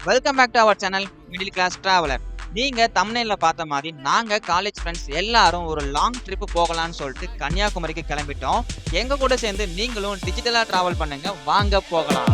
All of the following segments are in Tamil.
Welcome back to our channel middle class traveller. நீங்க தம்ப்நெயில்ல பார்த்த மாதிரி நாங்க காலேஜ் ஃப்ரெண்ட்ஸ் எல்லாரும் ஒரு லாங் ட்ரிப் போகலாம்னு சொல்லிட்டு கன்னியாகுமரிக்கு கிளம்பிட்டோம். எங்க கூட சேர்ந்து நீங்களும் டிஜிட்டலா டிராவல் பண்ணுங்க, வாங்க போகலாம்.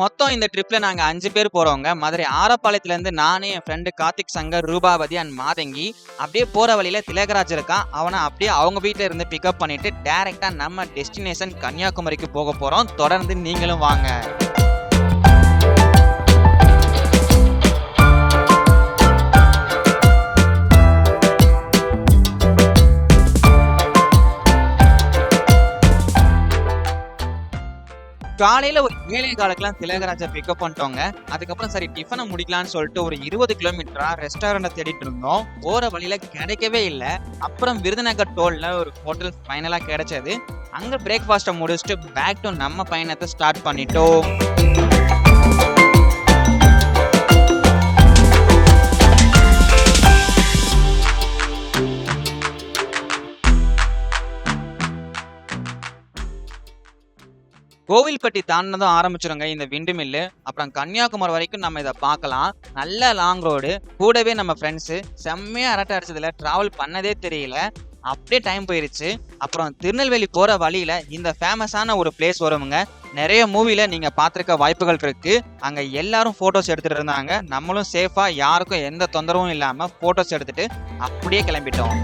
மொத்தம் இந்த ட்ரிப்ல நாங்க 5 பேர் போறோங்க. மதுரை ஆரப்பாளையத்துல இருந்து நானே, என் ஃப்ரெண்டு கார்த்திக் சங்கர், ரூபாவதி அண்ட் மாதங்கி அப்படியே போற வழியில திலகராஜ் இருக்கான். அவனை அப்படியே அவங்க வீட்டுல இருந்து பிக்கப் பண்ணிட்டு டைரக்டா நம்ம டெஸ்டினேஷன் கன்னியாகுமரிக்கு போக போறோம். தொடர்ந்து நீங்களும் வாங்க. காலையில ஒரு 7:15 திலகராஜை பிக்கப் பண்ணிட்டோங்க. அதுக்கப்புறம் சரி டிஃபனை முடிக்கலாம்னு சொல்லிட்டு ஒரு 20 கிலோமீட்டரா ரெஸ்டாரண்ட்டை தேடிட்டு இருந்தோம். போற வழியில கிடைக்கவே இல்லை. அப்புறம் விருதுநகர் டோல்ல ஒரு ஹோட்டல் ஃபைனலா கிடைச்சது. அங்க பிரேக்ஃபாஸ்ட்டை முடிச்சுட்டு பேக் டு நம்ம பயணத்தை ஸ்டார்ட் பண்ணிட்டோம். கோவில்பட்டி தாண்டினதும் ஆரம்பிச்சிருங்க இந்த விண்டு மில்லு. அப்புறம் கன்னியாகுமரி வரைக்கும் நம்ம இதை பார்க்கலாம். நல்ல லாங் ரோடு, கூடவே நம்ம ஃப்ரெண்ட்ஸு செம்மையா அரட்டை அடிச்சதுல டிராவல் பண்ணதே தெரியல. அப்படியே டைம் போயிருச்சு. அப்புறம் திருநெல்வேலி போற வழியில இந்த ஃபேமஸான ஒரு பிளேஸ் வருமுங்க. நிறைய மூவில நீங்க பார்த்திருக்க வாய்ப்புகள் இருக்கு. அங்க எல்லாரும் போட்டோஸ் எடுத்துட்டு இருந்தாங்க. நம்மளும் சேஃபா யாருக்கும் எந்த தொந்தரவும் இல்லாம போட்டோஸ் எடுத்துட்டு அப்படியே கிளம்பிட்டோம்.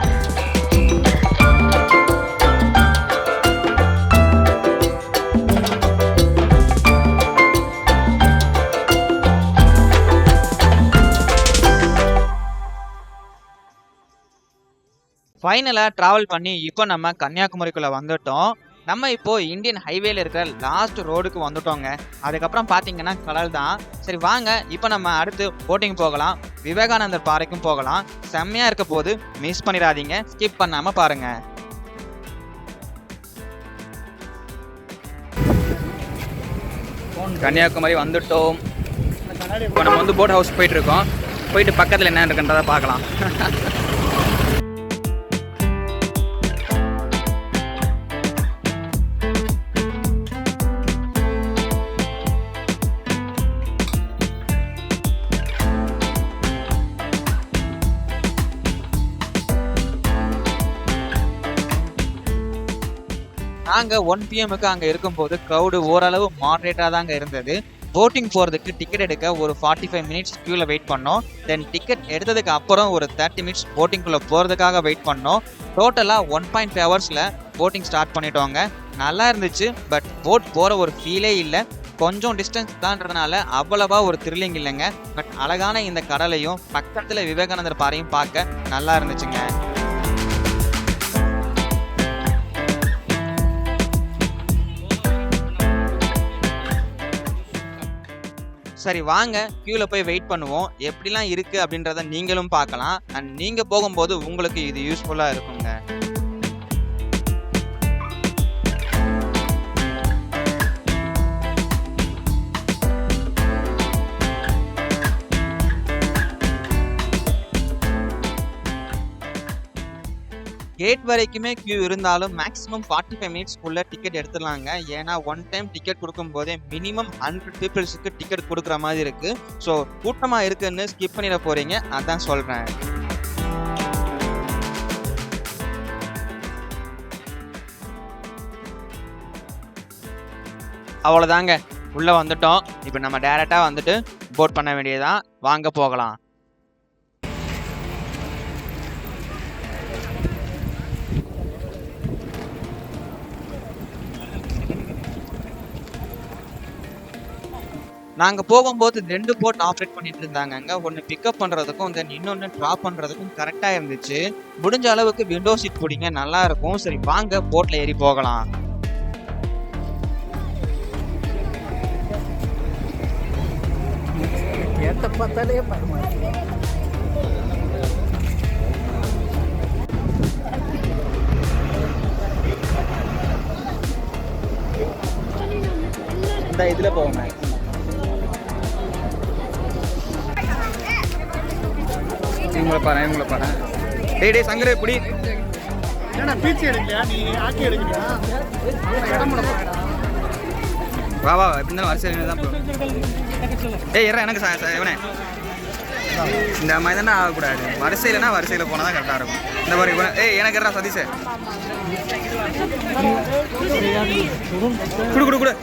ஃபைனலா டிராவல் பண்ணி இப்போ நம்ம கன்னியாகுமரிக்குள்ள வந்துட்டோம். நம்ம இப்போ இந்தியன் ஹைவேல இருக்கிற லாஸ்ட் ரோடுக்கு வந்துட்டோங்க. அதுக்கப்புறம் பாத்தீங்கன்னா கடல் தான். சரி வாங்க, இப்போ நம்ம அடுத்து போட்டிங் போகலாம். விவேகானந்தர் பாறைக்கும் போகலாம். செம்மையா இருக்க போது மிஸ் பண்ணிடாதீங்க, ஸ்கிப் பண்ணாம பாருங்க. கன்னியாகுமரி வந்துட்டோம். இப்போ நம்ம வந்து போட் ஹவுஸ் போயிட்டு இருக்கோம். போயிட்டு பக்கத்தில் என்ன இருக்குன்றதை பார்க்கலாம். நாங்க 1 PM அங்க இருக்கும்போது க்ரௌடு ஓரளவு மாடரேட்டா தாங்க இருந்தது. போட்டிங் போறதுக்கு டிக்கெட் எடுக்க ஒரு 45 மினிட்ஸ் கியூல வெயிட் பண்ணோம். தென் டிக்கெட் எடுத்ததுக்கு அப்புறம் ஒரு 30 மினிட்ஸ் போட்டிங்குள்ள போறதுக்காக வெயிட் பண்ணோம். டோட்டலா 1.5 ஹவர்ஸ்ல போட்டிங் ஸ்டார்ட் பண்ணிட்டோங்க. நல்லா இருந்துச்சு. பட் போட் போற ஒரு ஃபீலே இல்லை. கொஞ்சம் டிஸ்டன்ஸ் தான்றதுனால அவ்வளவா ஒரு த்ரில்லிங் இல்லைங்க. பட் அழகான இந்த கடலையும் பக்கத்துல விவேகானந்தர் பாறையும் பார்க்க நல்லா இருந்துச்சுங்க. சரி வாங்க, கியூல போய் வெயிட் பண்ணுவோம். எப்படிலாம் இருக்கு அப்படின்றத நீங்களும் பார்க்கலாம். அண்ட் நீங்க போகும்போது உங்களுக்கு இது யூஸ்ஃபுல்லா இருக்குங்க. கேட் வரைக்குமே கியூ இருந்தாலும் மேக்ஸிமம் 45 மினிட்ஸ்க்குள்ள டிக்கெட் எடுத்துடலாங்க. ஏன்னா ஒன் டைம் டிக்கெட் கொடுக்கும் போதே மினிமம் 100 பீப்புள்ஸுக்கு டிக்கெட் கொடுக்குற மாதிரி இருக்கு. ஸோ கூட்டமா இருக்குன்னு ஸ்கிப் பண்ணிட போறீங்க, அதான் சொல்றேன். அவ்வளோதாங்க, உள்ள வந்துட்டோம். இப்போ நம்ம டைரக்டா வந்துட்டு போட் பண்ண வேண்டியதான். வாங்க போகலாம். நாங்க போகும்போது 2 போட் ஆப்ரேட் பண்ணிட்டு இருந்தாங்க. ஒன்னு பிக்கப் பண்றதுக்கும் தென் இன்னொன்னு டிராப் பண்றதுக்கும் கரெக்டா இருந்துச்சு. முடிஞ்ச அளவுக்கு விண்டோ சீட் பிடிங்க, நல்லா இருக்கும். சரி வாங்க போட்ல ஏறி போகலாம். இந்த இதுல போவோம். இவங்களை பாரு டேய் சங்கரே புடி வா வா எப்படி இருந்தாலும் வரிசையில் தான் ஏய் இற எனக்கு இவனே இந்த மாதிரி தானே ஆகக்கூடாது வரிசையில் போனால் தான் கரெக்டாக இருக்கும் இந்த மாதிரி ஏய் எனக்கு இறா சதீஷே குடு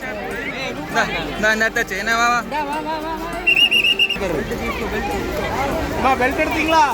இந்த எடுத்தாச்சு என்ன வா பெல்ட் எடுத்தீங்களா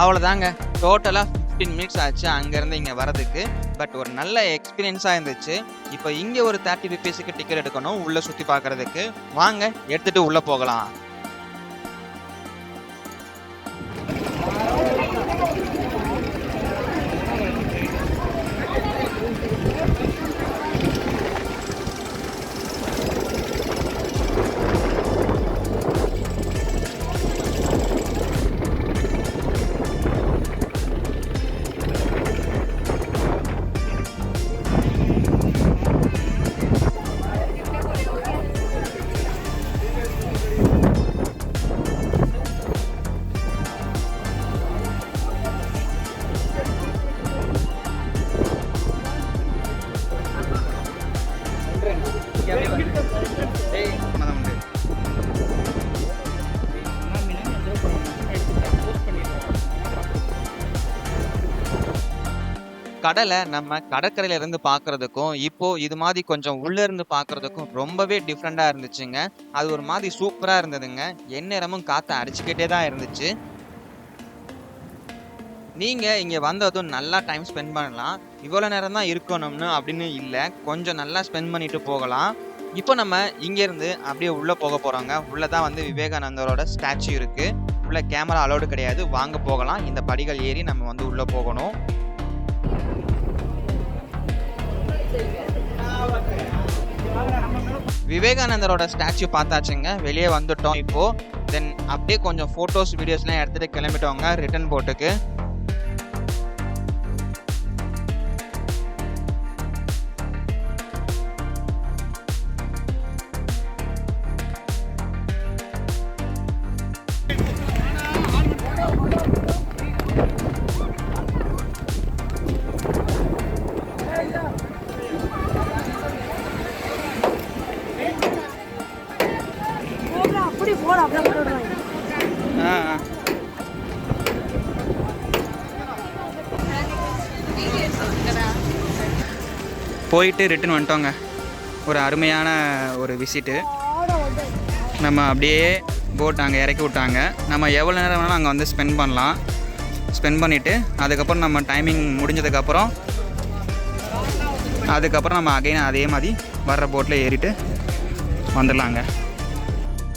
அவ்வளோதாங்க. டோட்டலாக 15 மினிட்ஸ் ஆச்சு அங்கேருந்து இங்கே வரதுக்கு. பட் ஒரு நல்ல எக்ஸ்பீரியன்ஸாக இருந்துச்சு. இப்போ இங்கே ஒரு 30 ருபீஸுக்கு டிக்கெட் எடுக்கணும் உள்ளே சுற்றி பார்க்குறதுக்கு. வாங்க எடுத்துகிட்டு உள்ளே போகலாம். கடலை நம்ம கடற்கரையில இருந்து பார்க்கறதுக்கும் இப்போ இது மாதிரி கொஞ்சம் உள்ள இருந்து பார்க்கறதுக்கும் ரொம்பவே டிஃப்ரெண்டா இருந்துச்சுங்க. அது ஒரு மாதிரி சூப்பரா இருந்ததுங்க. எந்நேரமும் காற்று அடிச்சுக்கிட்டே தான் இருந்துச்சு. நீங்க இங்க வந்ததும் நல்லா டைம் ஸ்பெண்ட் பண்ணலாம். இவ்வளோ நேரம் தான் இருக்கணும்னு அப்படின்னு இல்லை, கொஞ்சம் நல்லா ஸ்பெண்ட் பண்ணிட்டு போகலாம். இப்போ நம்ம இங்கேருந்து அப்படியே உள்ளே போக போகிறோங்க. உள்ளே தான் வந்து விவேகானந்தரோட ஸ்டாச்சு இருக்குது. உள்ள கேமரா அலோடு கிடையாது. வாங்க போகலாம். இந்த படிகள் ஏறி நம்ம வந்து உள்ளே போகணும். விவேகானந்தரோட ஸ்டாச்சு பார்த்தாச்சுங்க. வெளியே வந்துட்டோம் இப்போ. தென் அப்படியே கொஞ்சம் ஃபோட்டோஸ் வீடியோஸ்லாம் எடுத்துகிட்டு கிளம்பிட்டோங்க ரிட்டர்ன் போட்டுக்கு. போயிட்டு ரிட்டன் வந்துட்டோங்க. ஒரு அருமையான ஒரு விசிட்டு. நம்ம அப்படியே போட் அங்கே இறக்கி விட்டாங்க. நம்ம எவ்வளோ நேரம் வேணாலும் அங்கே வந்து ஸ்பெண்ட் பண்ணலாம். ஸ்பெண்ட் பண்ணிவிட்டு அதுக்கப்புறம் நம்ம டைமிங் முடிஞ்சதுக்கப்புறம் நம்ம அகைன் அதே மாதிரி வர்ற போட்டில் ஏறிட்டு வந்துடலாங்க.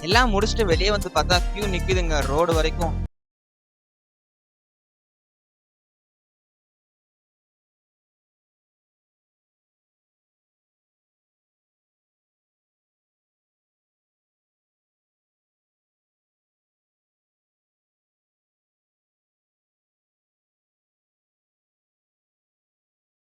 எல்லாம் முடிச்சுட்டு வெளியே வந்து பார்த்தா கியூ நிற்குதுங்க ரோடு வரைக்கும்.